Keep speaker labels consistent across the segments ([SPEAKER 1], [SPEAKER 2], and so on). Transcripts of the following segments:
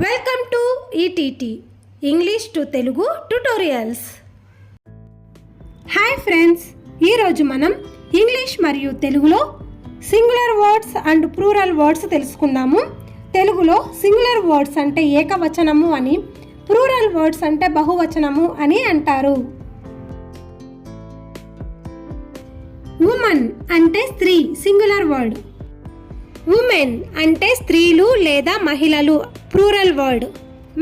[SPEAKER 1] Welcome to ETT English to Telugu tutorials. Hi friends, ఈరోజు మనం English మరియు తెలుగులో singular words and plural words తెలుసుకుందాము. తెలుగులో సింగులర్ వర్డ్స్ అంటే ఏకవచనము అని, ప్లూరల్ వర్డ్స్ అంటే బహువచనము అని అంటారు. ఉమన్ అంటే స్త్రీ, సింగులర్ వర్డ్. ఉమెన్ అంటే స్త్రీలు లేదా మహిళలు, ప్లూరల్ వర్డ్.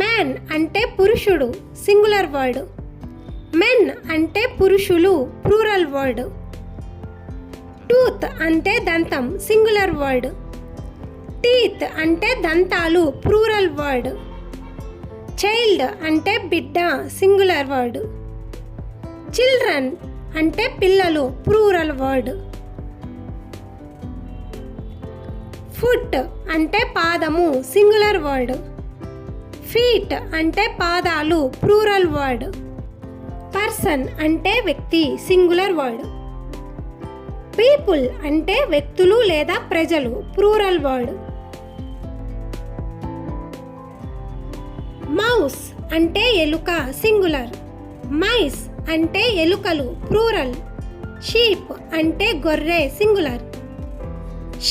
[SPEAKER 1] మ్యాన్ అంటే పురుషుడు, సింగులర్ వర్డ్. మెన్ అంటే పురుషులు, ప్లూరల్ వర్డ్. టూత్ అంటే దంతం, సింగులర్ వర్డ్. టీత్ అంటే దంతాలు, ప్లూరల్ వర్డ్. చైల్డ్ అంటే బిడ్డ, సింగులర్ వర్డ్. చిల్డ్రన్ అంటే పిల్లలు, ప్లూరల్ వర్డ్. ఫుట్ అంటే పాదము, సింగులర్ వర్డ్. ఫీట్ అంటే పాదాలు, ప్లూరల్ వర్డ్. పర్సన్ అంటే వ్యక్తి, సింగులర్ వర్డ్. పీపుల్ అంటే వ్యక్తులు లేదా ప్రజలు, ప్లూరల్ వర్డ్. మౌస్ అంటే ఎలుక, సింగులర్. మైస్ అంటే ఎలుకలు, ప్లూరల్. షీప్ అంటే గొర్రె, సింగులర్.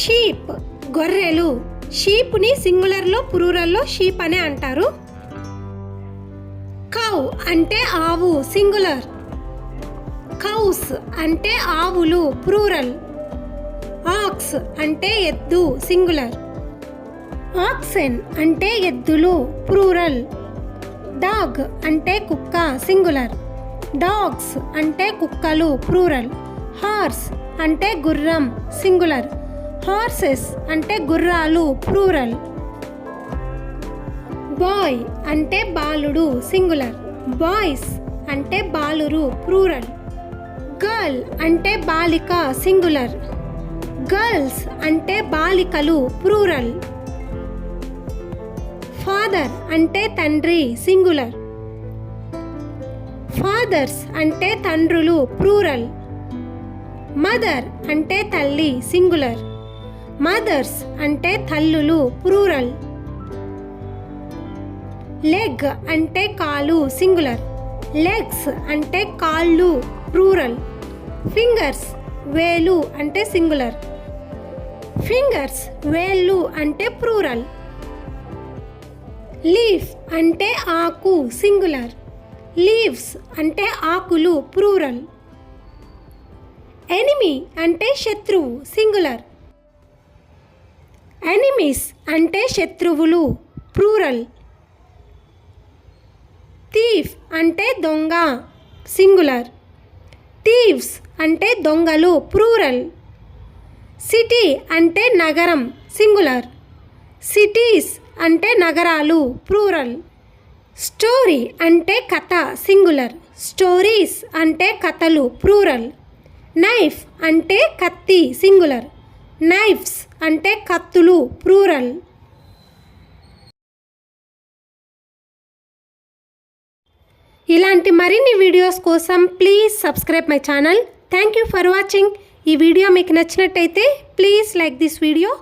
[SPEAKER 1] షీప్ గొర్రెలు. షీప్ని సింగులర్లో ప్లూరల్లో షీప్ అనే అంటారు. కౌ అంటే ఆవు, సింగులర్. కౌస్ అంటే ఆవులు, ప్లూరల్. ఆక్స్ అంటే ఎద్దు, సింగులర్. ఆక్సెన్ అంటే ఎద్దులు, ప్లూరల్. డాగ్ అంటే కుక్క, సింగులర్. డాగ్స్ అంటే కుక్కలు, ప్లూరల్. హార్స్ అంటే గుర్రం, సింగులర్. హార్సెస్ అంటే గుర్రాలు, ప్లూరల్. బాయ్ అంటే బాలుడు, సింగులర్. బాయ్స్ అంటే బాలురు, ప్లూరల్. గర్ల్ అంటే బాలిక, సింగులర్. గర్ల్స్ అంటే బాలికలు, ప్లూరల్. ఫాదర్ అంటే తండ్రి, సింగులర్. ఫాదర్స్ అంటే తండ్రులు, ప్లూరల్. మదర్ అంటే తల్లి, సింగులర్. మదర్స్ అంటే తల్లులు, ప్లూరల్. లెగ్ అంటే కాలు, సింగులర్. లెగ్స్ అంటే కాళ్ళు, ప్లూరల్. ఫింగర్స్ వేలు అంటే సింగులర్. ఫింగర్స్ వేళ్ళు అంటే ప్లూరల్. లీఫ్ అంటే ఆకు, సింగులర్. లీవ్స్ అంటే ఆకులు, ప్లూరల్. ఎనిమీ అంటే శత్రువు, సింగులర్. ఎనిమీస్ అంటే శత్రువులు, ప్లూరల్. థీఫ్ అంటే దొంగ, సింగులర్. థీవ్స్ అంటే దొంగలు, ప్లూరల్. సిటీ అంటే నగరం, సింగులర్. సిటీస్ అంటే నగరాలు, ప్లూరల్. స్టోరీ అంటే కథ, సింగులర్. స్టోరీస్ అంటే కథలు, ప్లూరల్. నైఫ్ అంటే కత్తి, సింగులర్. నైఫ్స్ అంటే కత్తులు, ప్లూరల్. ఇలాంటి మరిన్ని వీడియోస్ కోసం please subscribe my channel. Thank you for watching. ఈ వీడియో మీకు నచ్చినట్టయితే ప్లీజ్ లైక్ దిస్ వీడియో.